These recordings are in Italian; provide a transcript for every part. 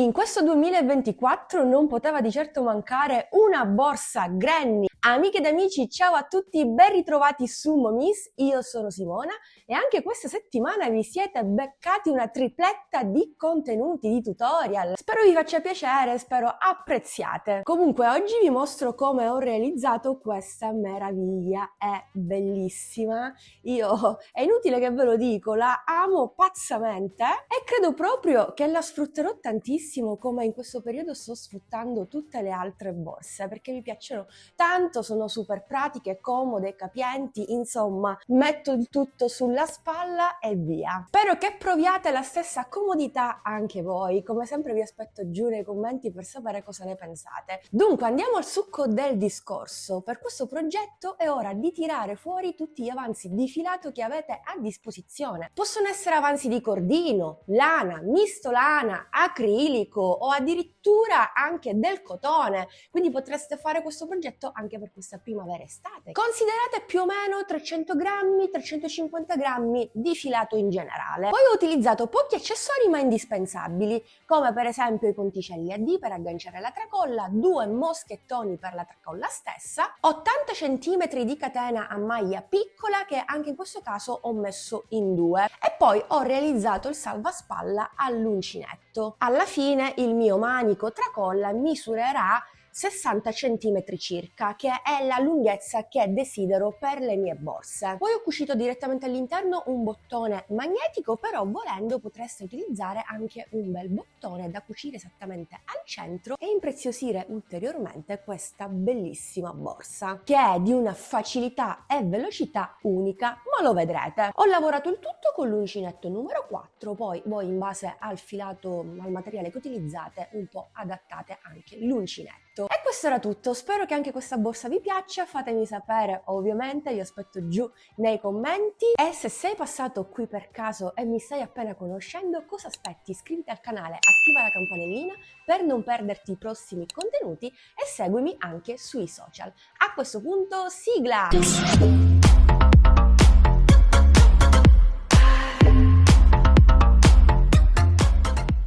In questo 2024 non poteva di certo mancare una borsa Granny. Amiche ed amici, ciao a tutti, ben ritrovati su Momis, io sono Simona e anche questa settimana vi siete beccati una tripletta di contenuti, di tutorial. Spero vi faccia piacere, spero apprezziate. Comunque oggi vi mostro come ho realizzato questa meraviglia, è bellissima. È inutile che ve lo dico, la amo pazzamente e credo proprio che la sfrutterò tantissimo come in questo periodo sto sfruttando tutte le altre borse perché mi piacciono tanto, sono super pratiche, comode, capienti, insomma metto il tutto sulla spalla e via. Spero che proviate la stessa comodità anche voi, come sempre vi aspetto giù nei commenti per sapere cosa ne pensate. Dunque andiamo al succo del discorso. Per questo progetto è ora di tirare fuori tutti gli avanzi di filato che avete a disposizione. Possono essere avanzi di cordino, lana, misto lana, acrilico o addirittura anche del cotone, quindi potreste fare questo progetto anche per questa primavera-estate. Considerate più o meno 300 grammi, 350 grammi di filato in generale. Poi ho utilizzato pochi accessori ma indispensabili, come per esempio i ponticelli a D per agganciare la tracolla, 2 moschettoni per la tracolla stessa, 80 cm di catena a maglia piccola che anche in questo caso ho messo in 2 e poi ho realizzato il salvaspalla all'uncinetto. Alla fine il mio manico tracolla misurerà 60 cm circa, che è la lunghezza che desidero per le mie borse. Poi ho cucito direttamente all'interno un bottone magnetico, però volendo potreste utilizzare anche un bel bottone da cucire esattamente al centro e impreziosire ulteriormente questa bellissima borsa, che è di una facilità e velocità unica, ma lo vedrete. Ho lavorato il tutto con l'uncinetto numero 4, poi voi in base al filato, al materiale che utilizzate, un po' adattate anche l'uncinetto. E questo era tutto, spero che anche questa borsa vi piaccia, fatemi sapere ovviamente, vi aspetto giù nei commenti e se sei passato qui per caso e mi stai appena conoscendo, cosa aspetti? Iscriviti al canale, attiva la campanellina per non perderti i prossimi contenuti e seguimi anche sui social. A questo punto, sigla!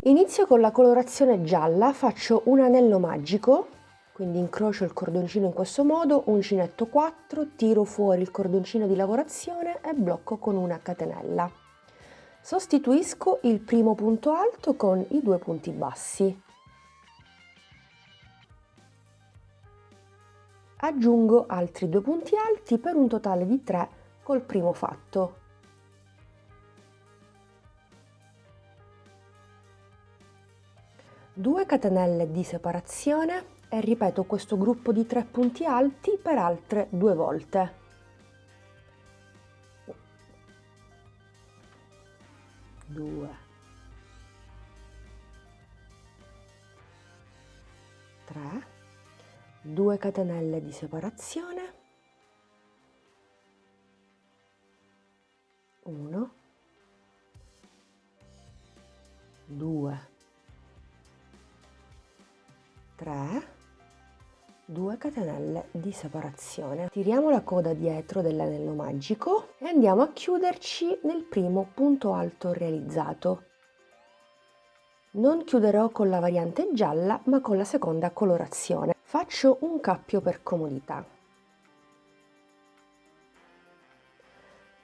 Inizio con la colorazione gialla, faccio un anello magico, quindi incrocio il cordoncino in questo modo, uncinetto 4, tiro fuori il cordoncino di lavorazione e blocco con una catenella. Sostituisco il primo punto alto con i 2 punti bassi. Aggiungo altri 2 punti alti per un totale di 3 col primo fatto. Due catenelle di separazione e ripeto questo gruppo di 3 punti alti per altre 2 volte. Due, 3, 2 catenelle di separazione, 1, 2, 3, 2 catenelle di separazione. Tiriamo la coda dietro dell'anello magico e andiamo a chiuderci nel primo punto alto realizzato. Non chiuderò con la variante gialla ma con la seconda colorazione. Faccio un cappio per comodità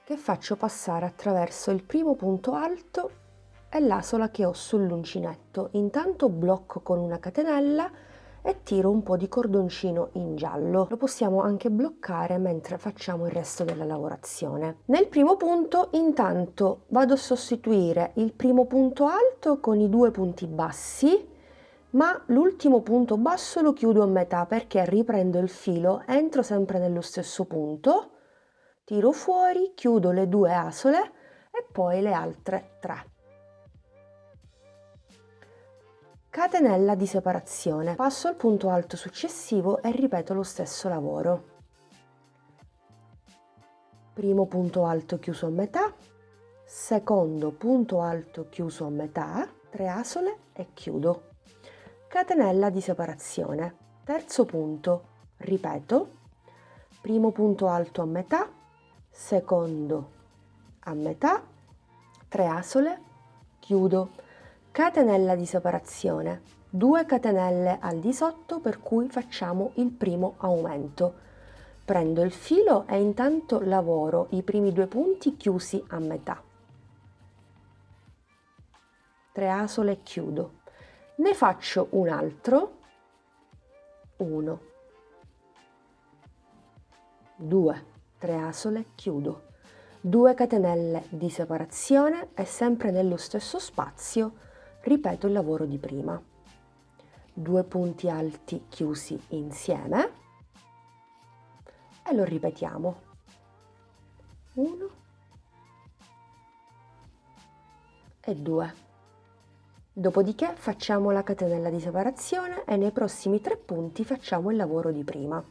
che faccio passare attraverso il primo punto alto e l'asola che ho sull'uncinetto. Intanto blocco con una catenella e tiro un po' di cordoncino in giallo. Lo possiamo anche bloccare mentre facciamo il resto della lavorazione. Nel primo punto intanto vado a sostituire il primo punto alto con i 2 punti bassi, ma l'ultimo punto basso lo chiudo a metà perché riprendo il filo, entro sempre nello stesso punto, tiro fuori, chiudo le 2 asole e poi le altre 3. Catenella di separazione, passo al punto alto successivo e ripeto lo stesso lavoro. Primo punto alto chiuso a metà, secondo punto alto chiuso a metà, 3 asole e chiudo. Catenella di separazione, terzo punto, ripeto, primo punto alto a metà, secondo a metà, 3 asole, chiudo. catenella di separazione, 2 catenelle al di sotto, per cui facciamo il primo aumento. Prendo il filo e intanto lavoro i primi 2 punti chiusi a metà. 3 asole e chiudo. Ne faccio un altro, 1, 2, 3 asole, chiudo, 2 catenelle di separazione e sempre nello stesso spazio ripeto il lavoro di prima. 2 punti alti chiusi insieme e lo ripetiamo. 1 e 2. Dopodiché facciamo la catenella di separazione e nei prossimi 3 punti facciamo il lavoro di prima.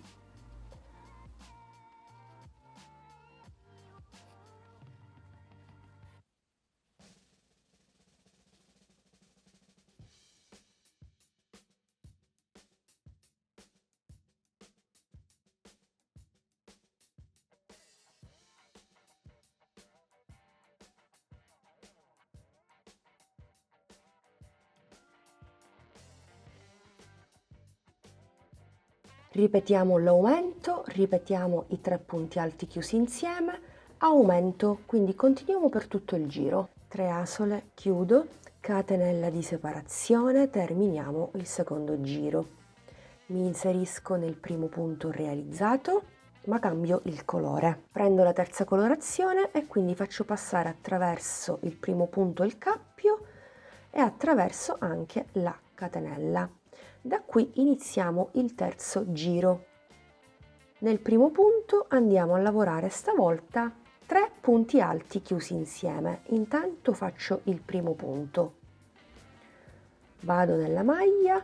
Ripetiamo l'aumento, ripetiamo i 3 punti alti chiusi insieme, aumento, quindi continuiamo per tutto il giro. 3 asole, chiudo, catenella di separazione, terminiamo il secondo giro. Mi inserisco nel primo punto realizzato, ma cambio il colore. Prendo la terza colorazione e quindi faccio passare attraverso il primo punto il cappio e attraverso anche la catenella. Da qui iniziamo il terzo giro. Nel primo punto andiamo a lavorare stavolta 3 punti alti chiusi insieme. Intanto faccio il primo punto. Vado nella maglia,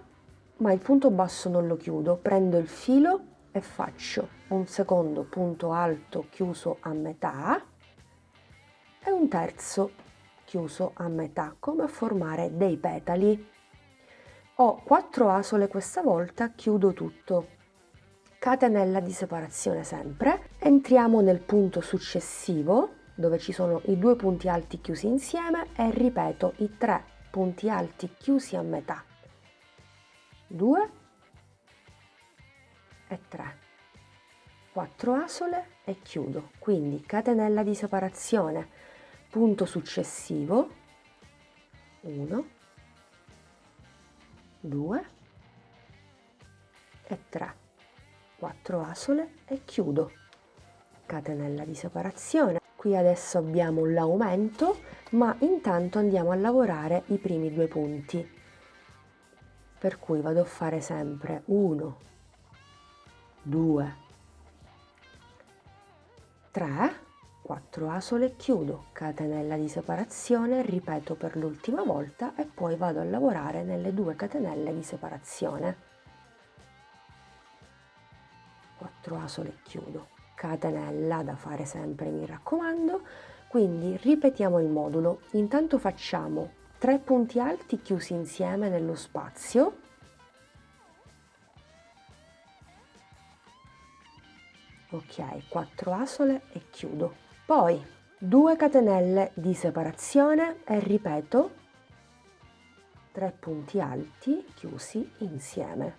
ma il punto basso non lo chiudo. Prendo il filo e faccio un secondo punto alto chiuso a metà e un terzo chiuso a metà, come a formare dei petali. Ho 4 asole questa volta, chiudo tutto, catenella di separazione sempre, entriamo nel punto successivo dove ci sono i 2 punti alti chiusi insieme e ripeto i 3 punti alti chiusi a metà, 2 e 3, 4 asole e chiudo, quindi catenella di separazione, punto successivo, 1, 2 e 3, 4 asole e chiudo, catenella di separazione. Qui adesso abbiamo l'aumento, ma intanto andiamo a lavorare i primi 2 punti, per cui vado a fare sempre 1, 2, 3, 4 asole e chiudo, catenella di separazione, ripeto per l'ultima volta e poi vado a lavorare nelle 2 catenelle di separazione. 4 asole e chiudo, catenella da fare sempre, mi raccomando. Quindi ripetiamo il modulo. Intanto facciamo 3 punti alti chiusi insieme nello spazio, ok, 4 asole e chiudo. Poi 2 catenelle di separazione e ripeto 3 punti alti chiusi insieme,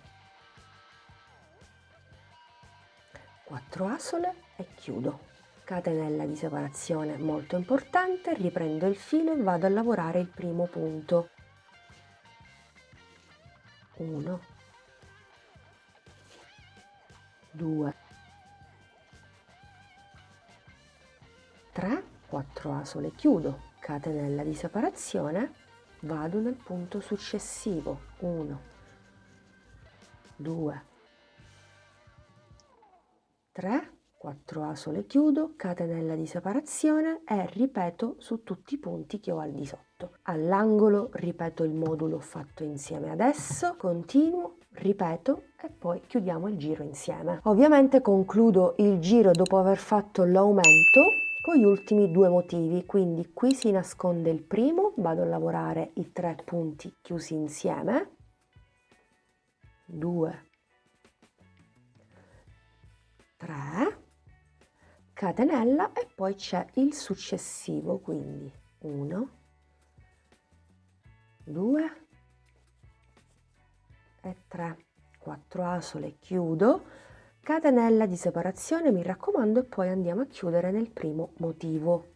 4 asole e chiudo, catenella di separazione molto importante, riprendo il filo e vado a lavorare il primo punto, 1, 2, 3, 4 asole, chiudo, catenella di separazione, vado nel punto successivo, 1, 2, 3, 4 asole, chiudo, catenella di separazione e ripeto su tutti i punti che ho al di sotto. All'angolo ripeto il modulo fatto insieme adesso, continuo, ripeto e poi chiudiamo il giro insieme. Ovviamente concludo il giro dopo aver fatto l'aumento con gli ultimi 2 motivi, quindi qui si nasconde il primo, vado a lavorare i 3 punti chiusi insieme, 2, 3, catenella e poi c'è il successivo, quindi 1, 2 e 3, 4 asole, chiudo, catenella di separazione, mi raccomando, e poi andiamo a chiudere nel primo motivo.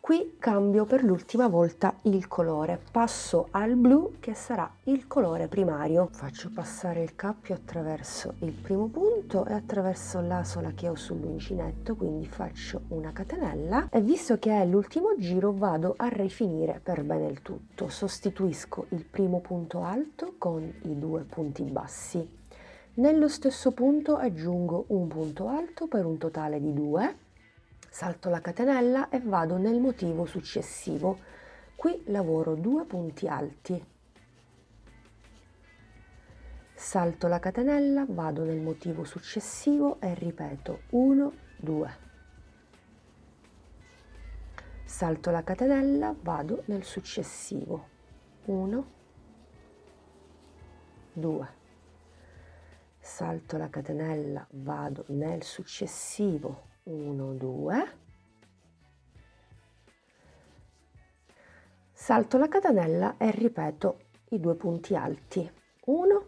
Qui cambio per l'ultima volta il colore, passo al blu che sarà il colore primario. Faccio passare il cappio attraverso il primo punto e attraverso l'asola che ho sull'uncinetto, quindi faccio una catenella e visto che è l'ultimo giro vado a rifinire per bene il tutto. Sostituisco il primo punto alto con i 2 punti bassi. Nello stesso punto aggiungo un punto alto per un totale di 2. Salto la catenella e vado nel motivo successivo. Qui lavoro 2 punti alti. Salto la catenella, vado nel motivo successivo e ripeto 1, 2. Salto la catenella, vado nel successivo 1, 2. Salto la catenella, vado nel successivo 1, 2, salto la catenella e ripeto i 2 punti alti, 1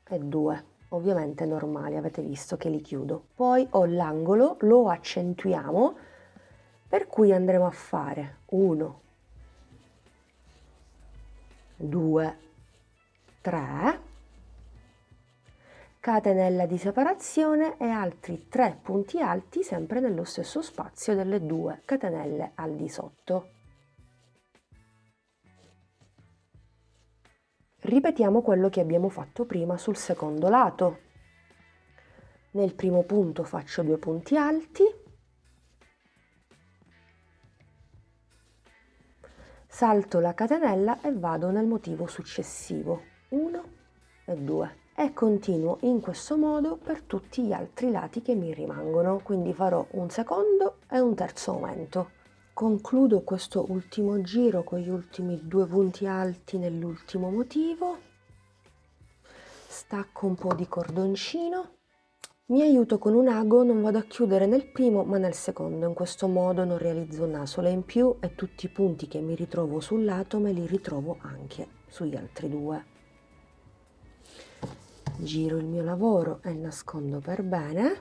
e 2, ovviamente normali, avete visto che li chiudo. Poi ho l'angolo, lo accentuiamo, per cui andremo a fare 1, 2, 3, catenella di separazione e altri 3 punti alti sempre nello stesso spazio delle 2 catenelle al di sotto. Ripetiamo quello che abbiamo fatto prima sul secondo lato. Nel primo punto faccio 2 punti alti, salto la catenella e vado nel motivo successivo, 1 e 2. E continuo in questo modo per tutti gli altri lati che mi rimangono, quindi farò un secondo e un terzo aumento. Concludo questo ultimo giro con gli ultimi 2 punti alti nell'ultimo motivo, stacco un po' di cordoncino, mi aiuto con un ago, non vado a chiudere nel primo ma nel secondo, in questo modo non realizzo un'asola in più e tutti i punti che mi ritrovo sul lato me li ritrovo anche sugli altri 2. Giro il mio lavoro e nascondo per bene,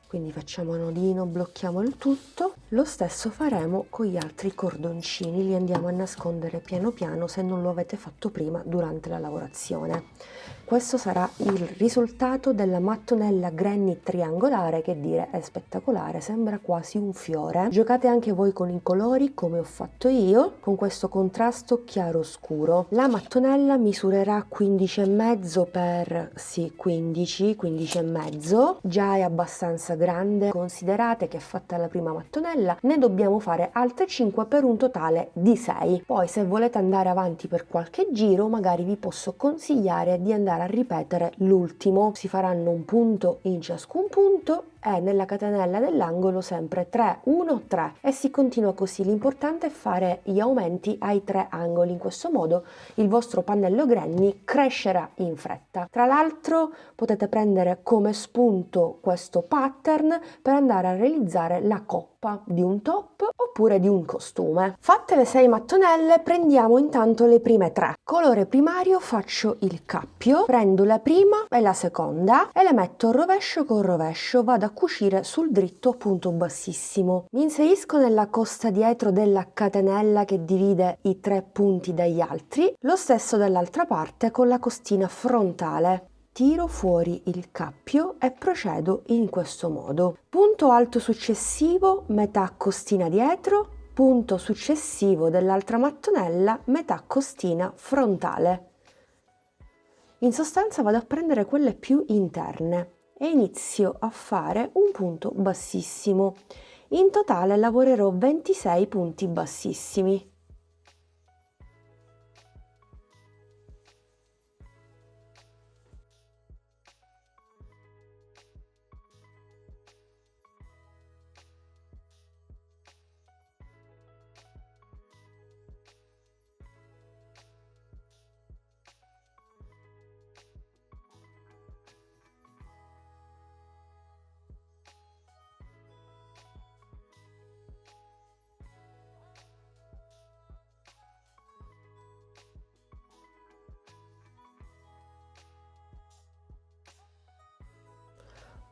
quindi facciamo nodino, blocchiamo il tutto. Lo stesso faremo con gli altri cordoncini, li andiamo a nascondere piano piano se non lo avete fatto prima durante la lavorazione. Questo sarà il risultato della mattonella granny triangolare, che dire, è spettacolare, sembra quasi un fiore. Giocate anche voi con i colori come ho fatto io, con questo contrasto chiaro scuro. La mattonella misurerà 15,5 per 15 e mezzo, già è abbastanza grande. Considerate che fatta la prima mattonella ne dobbiamo fare altre 5 per un totale di 6. Poi se volete andare avanti per qualche giro magari vi posso consigliare di andare a ripetere l'ultimo. Si faranno un punto in ciascun punto e nella catenella dell'angolo sempre 3, 1, 3 e si continua così. L'importante è fare gli aumenti ai 3 angoli, in questo modo il vostro pannello granny crescerà in fretta. Tra l'altro potete prendere come spunto questo pattern per andare a realizzare la coppa di un top oppure di un costume. Fatte le 6 mattonelle prendiamo intanto le prime 3. Colore primario, faccio il cappio, prendo la prima e la seconda e le metto rovescio con rovescio, vado a cucire sul dritto punto bassissimo. Mi inserisco nella costa dietro della catenella che divide i 3 punti dagli altri, lo stesso dall'altra parte con la costina frontale. Tiro fuori il cappio e procedo in questo modo. Punto alto successivo, metà costina dietro, punto successivo dell'altra mattonella, metà costina frontale. In sostanza vado a prendere quelle più interne e inizio a fare un punto bassissimo. In totale lavorerò 26 punti bassissimi.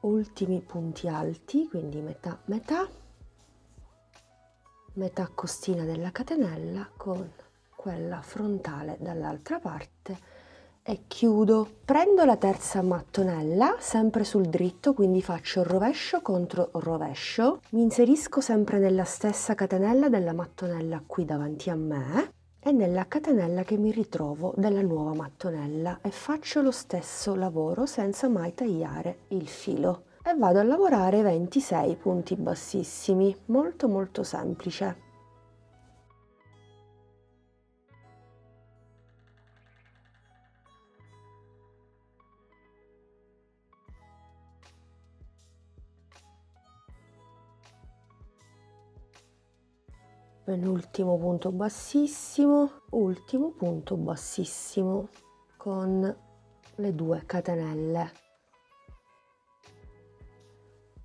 ultimi punti alti, quindi metà metà, metà costina della catenella con quella frontale dall'altra parte e chiudo. Prendo la terza mattonella sempre sul dritto, quindi faccio rovescio contro rovescio, mi inserisco sempre nella stessa catenella della mattonella qui davanti a me e nella catenella che mi ritrovo della nuova mattonella e faccio lo stesso lavoro senza mai tagliare il filo e vado a lavorare 26 punti bassissimi, molto molto semplice. Penultimo punto bassissimo, ultimo punto bassissimo con le 2 catenelle.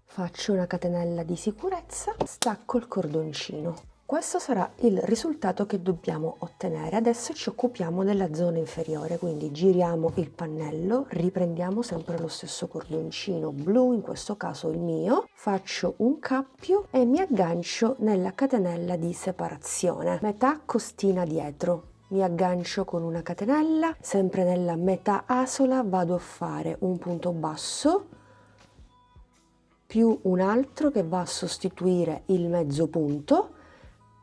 Faccio una catenella di sicurezza, stacco il cordoncino. Questo sarà il risultato che dobbiamo ottenere. Adesso ci occupiamo della zona inferiore, quindi giriamo il pannello, riprendiamo sempre lo stesso cordoncino blu, in questo caso il mio, faccio un cappio e mi aggancio nella catenella di separazione, metà costina dietro. Mi aggancio con una catenella, sempre nella metà asola vado a fare un punto basso più un altro che va a sostituire il mezzo punto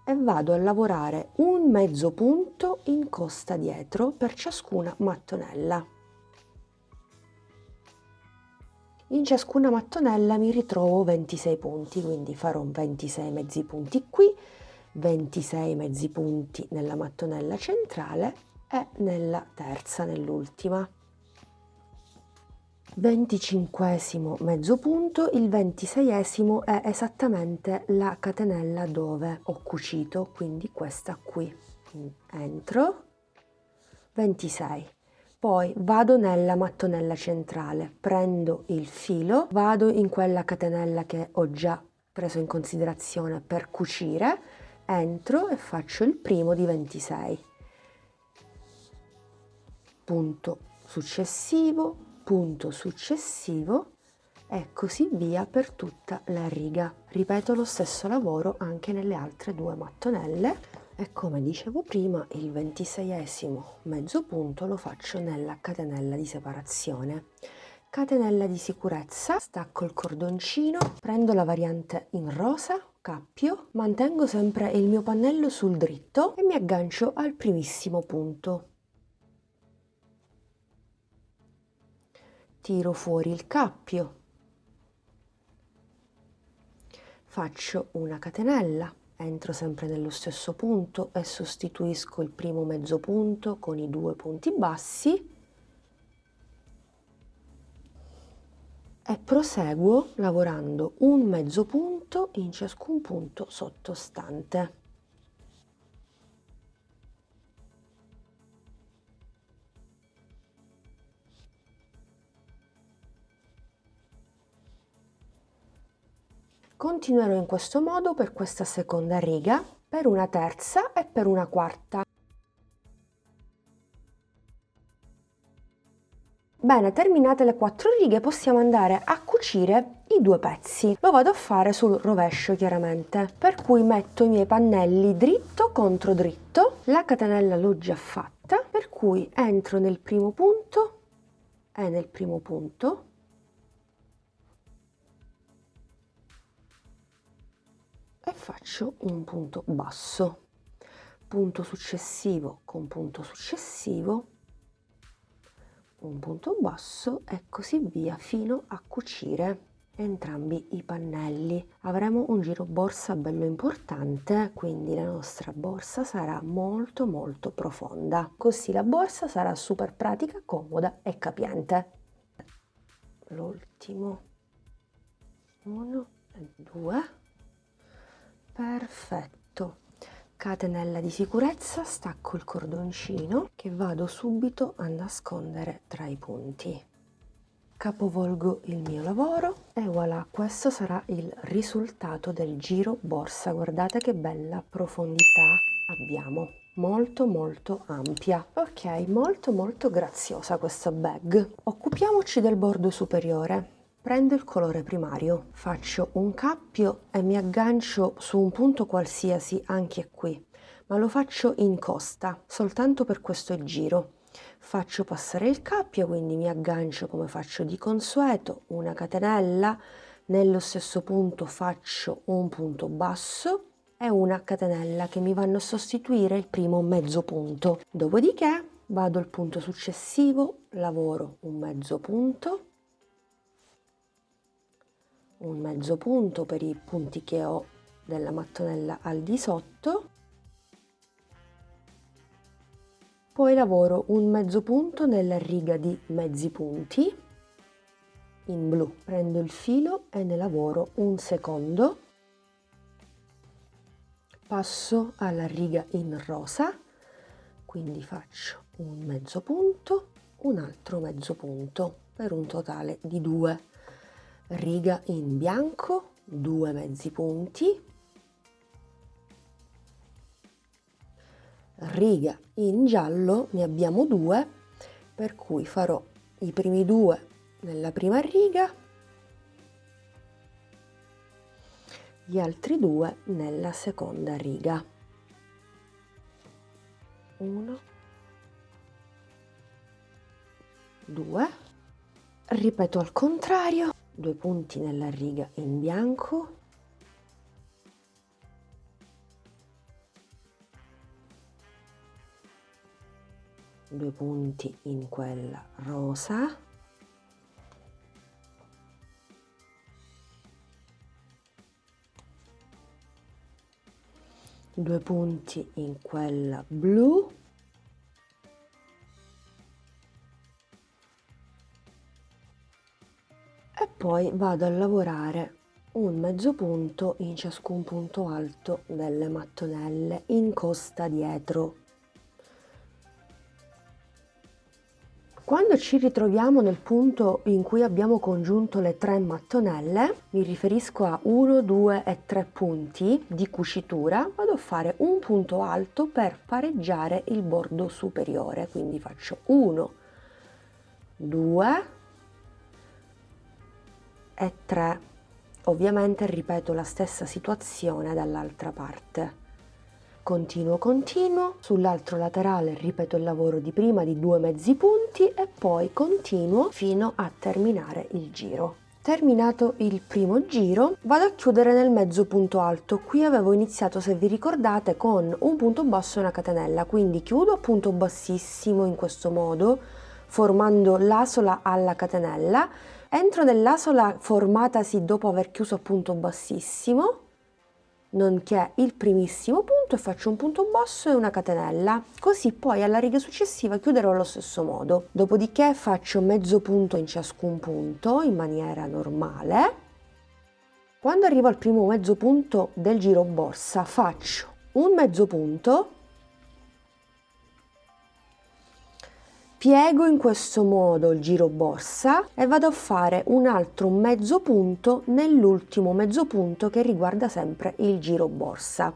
e vado a lavorare un mezzo punto in costa dietro per ciascuna mattonella. In ciascuna mattonella mi ritrovo 26 punti, quindi farò 26 mezzi punti qui, 26 mezzi punti nella mattonella centrale e nella terza, nell'ultima. 25esimo mezzo punto, il 26esimo è esattamente la catenella dove ho cucito, quindi questa qui. Entro, 26. Poi vado nella mattonella centrale, prendo il filo, vado in quella catenella che ho già preso in considerazione per cucire, entro e faccio il primo di 26. Punto successivo, punto successivo e così via per tutta la riga. Ripeto lo stesso lavoro anche nelle altre 2 mattonelle e come dicevo prima il 26esimo mezzo punto lo faccio nella catenella di separazione. Catenella di sicurezza, stacco il cordoncino, prendo la variante in rosa, cappio, mantengo sempre il mio pannello sul dritto e mi aggancio al primissimo punto. Tiro fuori il cappio, faccio una catenella, entro sempre nello stesso punto e sostituisco il primo mezzo punto con i 2 punti bassi e proseguo lavorando un mezzo punto in ciascun punto sottostante. Continuerò in questo modo per questa seconda riga, per una terza e per una quarta. Bene, terminate le 4 righe possiamo andare a cucire i 2 pezzi. Lo vado a fare sul rovescio chiaramente, per cui metto i miei pannelli dritto contro dritto, la catenella l'ho già fatta, per cui entro nel primo punto e nel primo punto, e faccio un punto basso, punto successivo con punto successivo, un punto basso e così via fino a cucire entrambi i pannelli. Avremo un giro borsa bello importante, quindi la nostra borsa sarà molto molto profonda, così la borsa sarà super pratica, comoda e capiente. L'ultimo, 1 e 2. Perfetto, catenella di sicurezza, stacco il cordoncino che vado subito a nascondere tra i punti. Capovolgo il mio lavoro e voilà, questo sarà il risultato del giro borsa. Guardate che bella profondità abbiamo, molto molto ampia. Ok, molto molto graziosa questa bag. Occupiamoci del bordo superiore. prendo il colore primario, faccio un cappio e mi aggancio su un punto qualsiasi anche qui, ma lo faccio in costa, soltanto per questo giro. Faccio passare il cappio, quindi mi aggancio come faccio di consueto, una catenella, nello stesso punto faccio un punto basso e una catenella che mi vanno a sostituire il primo mezzo punto. Dopodiché vado al punto successivo, lavoro un mezzo punto per i punti che ho della mattonella al di sotto, poi lavoro un mezzo punto nella riga di mezzi punti in blu, prendo il filo e ne lavoro un secondo, passo alla riga in rosa, quindi faccio un mezzo punto, un altro mezzo punto per un totale di 2, riga in bianco, 2 mezzi punti, riga in giallo ne abbiamo 2, per cui farò i primi 2 nella prima riga, gli altri 2 nella seconda riga. 1, 2, ripeto al contrario, 2 punti nella riga in bianco, 2 punti in quella rosa, due punti in quella blu, e poi vado a lavorare un mezzo punto in ciascun punto alto delle mattonelle in costa dietro. Quando ci ritroviamo nel punto in cui abbiamo congiunto le 3 mattonelle, mi riferisco a 1, 2 e 3 punti di cucitura, vado a fare un punto alto per pareggiare il bordo superiore, quindi faccio 1, 2 e 3. Ovviamente ripeto la stessa situazione dall'altra parte. Continuo, sull'altro laterale ripeto il lavoro di prima di 2 mezzi punti e poi continuo fino a terminare il giro. Terminato il primo giro, vado a chiudere nel mezzo punto alto. Qui avevo iniziato, se vi ricordate, con un punto basso e una catenella, quindi chiudo a punto bassissimo in questo modo, formando l'asola alla catenella, entro nell'asola formatasi dopo aver chiuso a punto bassissimo, nonché il primissimo punto, e faccio un punto basso e una catenella, così poi alla riga successiva chiuderò allo stesso modo. Dopodiché faccio mezzo punto in ciascun punto in maniera normale. Quando arrivo al primo mezzo punto del giro borsa faccio un mezzo punto, piego in questo modo il giro borsa e vado a fare un altro mezzo punto nell'ultimo mezzo punto che riguarda sempre il giro borsa.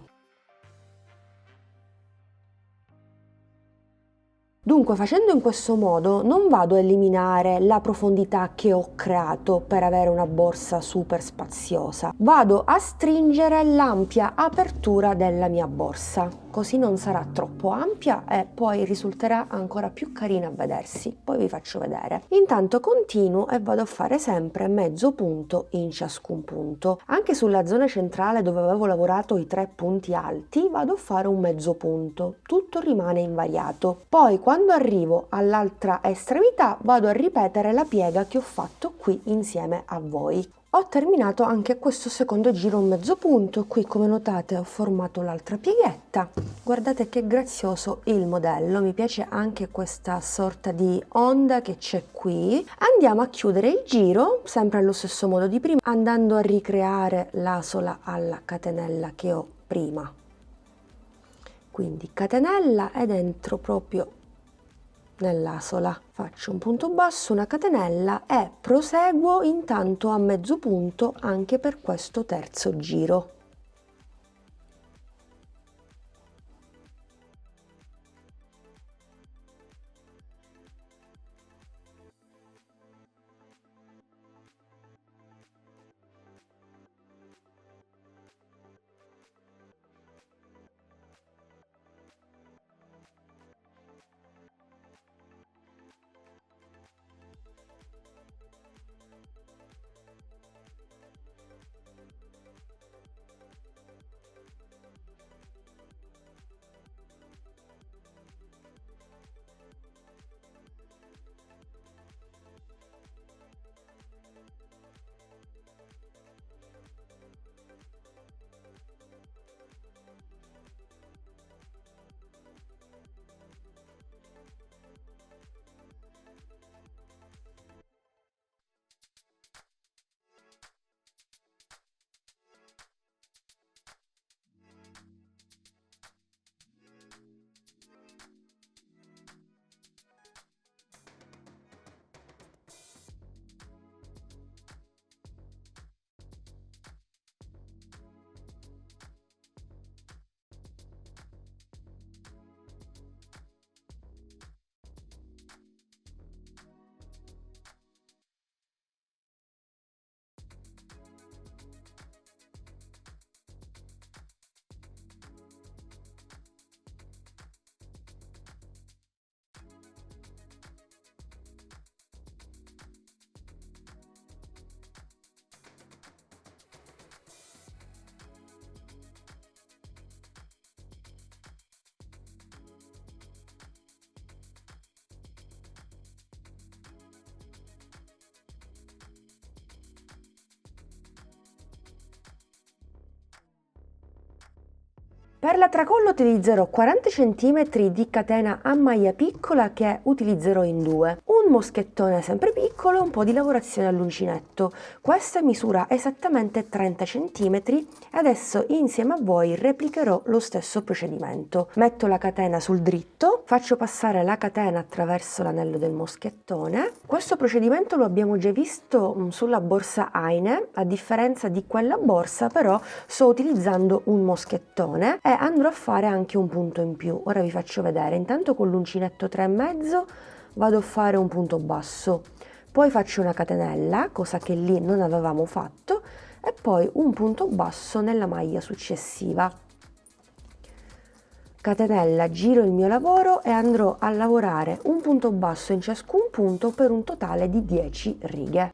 Dunque, facendo in questo modo non vado a eliminare la profondità che ho creato per avere una borsa super spaziosa, vado a stringere l'ampia apertura della mia borsa, così non sarà troppo ampia e poi risulterà ancora più carina a vedersi. Poi vi faccio vedere. Intanto continuo e vado a fare sempre mezzo punto in ciascun punto. Anche sulla zona centrale dove avevo lavorato i 3 punti alti vado a fare un mezzo punto, tutto rimane invariato. Poi quando arrivo all'altra estremità vado a ripetere la piega che ho fatto qui insieme a voi. Ho terminato anche questo secondo giro un mezzo punto, qui come notate ho formato l'altra pieghetta. Guardate che grazioso il modello, mi piace anche questa sorta di onda che c'è qui. Andiamo a chiudere il giro, sempre allo stesso modo di prima, andando a ricreare l'asola alla catenella che ho prima. Quindi catenella ed entro proprio nell'asola, faccio un punto basso, una catenella e proseguo intanto a mezzo punto anche per questo terzo giro. Per la tracolla utilizzerò 40 cm di catena a maglia piccola che utilizzerò in due, un moschettone sempre piccolo e un po' di lavorazione all'uncinetto. Questa misura esattamente 30 cm e adesso insieme a voi replicherò lo stesso procedimento. Metto la catena sul dritto, faccio passare la catena attraverso l'anello del moschettone. Questo procedimento lo abbiamo già visto sulla borsa Eine, a differenza di quella borsa però sto utilizzando un moschettone e andrò a fare anche un punto in più. Ora vi faccio vedere. Intanto con l'uncinetto 3,5 vado a fare un punto basso, poi faccio una catenella, cosa che lì non avevamo fatto, e poi un punto basso nella maglia successiva. Catenella, giro il mio lavoro e andrò a lavorare un punto basso in ciascun punto per un totale di 10 righe.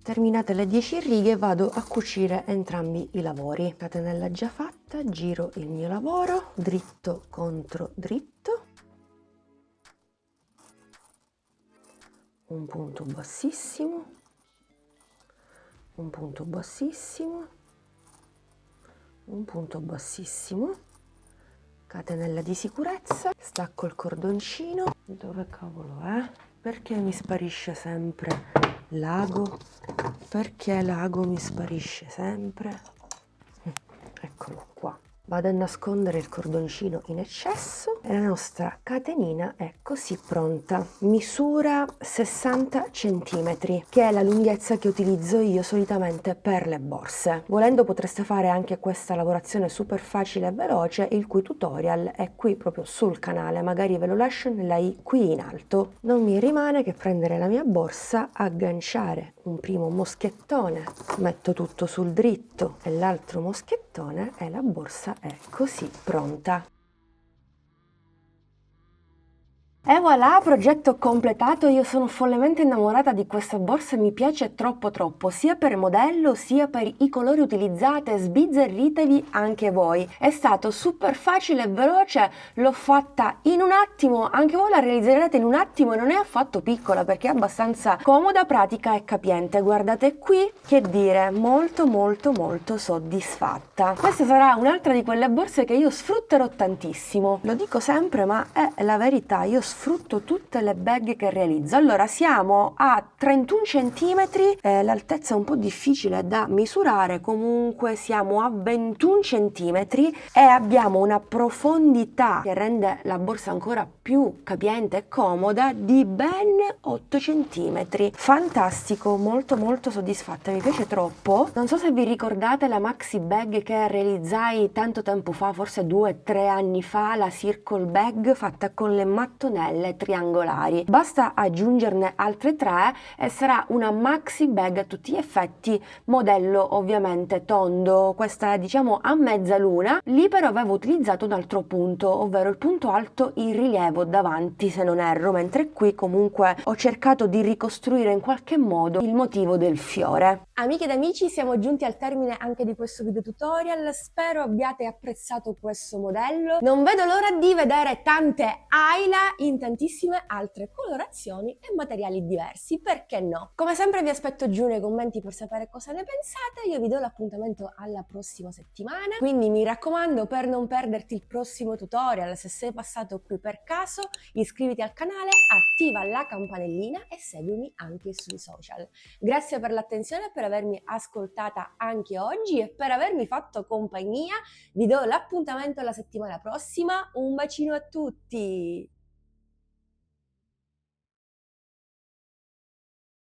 Terminate le 10 righe vado a cucire entrambi i lavori. Catenella già fatta, giro il mio lavoro, dritto contro dritto, un punto bassissimo, un punto bassissimo, un punto bassissimo, catenella di sicurezza, stacco il cordoncino. Dove cavolo è? Perché mi sparisce sempre l'ago? Perché l'ago mi sparisce sempre? Eccolo qua. Vado a nascondere il cordoncino in eccesso e la nostra catenina è così pronta. Misura 60 cm, che è la lunghezza che utilizzo io solitamente per le borse. Volendo potreste fare anche questa lavorazione super facile e veloce, il cui tutorial è qui proprio sul canale, magari ve lo lascio nella i qui in alto. Non mi rimane che prendere la mia borsa, agganciare un primo moschettone, metto tutto sul dritto e l'altro moschettone e la borsa è così pronta. E voilà, progetto completato. Io sono follemente innamorata di questa borsa e mi piace troppo, sia per modello sia per i colori utilizzati. Sbizzarritevi anche voi. È stato super facile e veloce, l'ho fatta in un attimo, anche voi la realizzerete in un attimo e non è affatto piccola perché è abbastanza comoda, pratica e capiente. Guardate qui, che dire, molto soddisfatta. Questa sarà un'altra di quelle borse che io sfrutterò tantissimo. Lo dico sempre, ma è la verità, io sfrutto tutte le bag che realizzo. Allora siamo a 31 cm, l'altezza è un po' difficile da misurare, comunque siamo a 21 cm e abbiamo una profondità che rende la borsa ancora più capiente e comoda di ben 8 cm. Fantastico, molto soddisfatta, mi piace troppo. Non so se vi ricordate la maxi bag che realizzai tanto tempo fa, forse 2-3 anni fa, la circle bag fatta con le mattonelle triangolari. Basta aggiungerne altre 3 e sarà una maxi bag a tutti gli effetti, modello ovviamente tondo. Questa è diciamo a mezza luna. Lì però avevo utilizzato un altro punto, ovvero il punto alto in rilievo davanti se non erro, mentre qui comunque ho cercato di ricostruire in qualche modo il motivo del fiore. Amiche ed amici, siamo giunti al termine anche di questo video tutorial, spero abbiate apprezzato questo modello. Non vedo l'ora di vedere tante Ayla in tantissime altre colorazioni e materiali diversi, perché no? Come sempre vi aspetto giù nei commenti per sapere cosa ne pensate, io vi do l'appuntamento alla prossima settimana, quindi mi raccomando, per non perderti il prossimo tutorial, se sei passato qui per caso, iscriviti al canale, attiva la campanellina e seguimi anche sui social. Grazie per l'attenzione e per avermi ascoltata anche oggi e per avermi fatto compagnia. Vi do l'appuntamento la settimana prossima. Un bacino a tutti!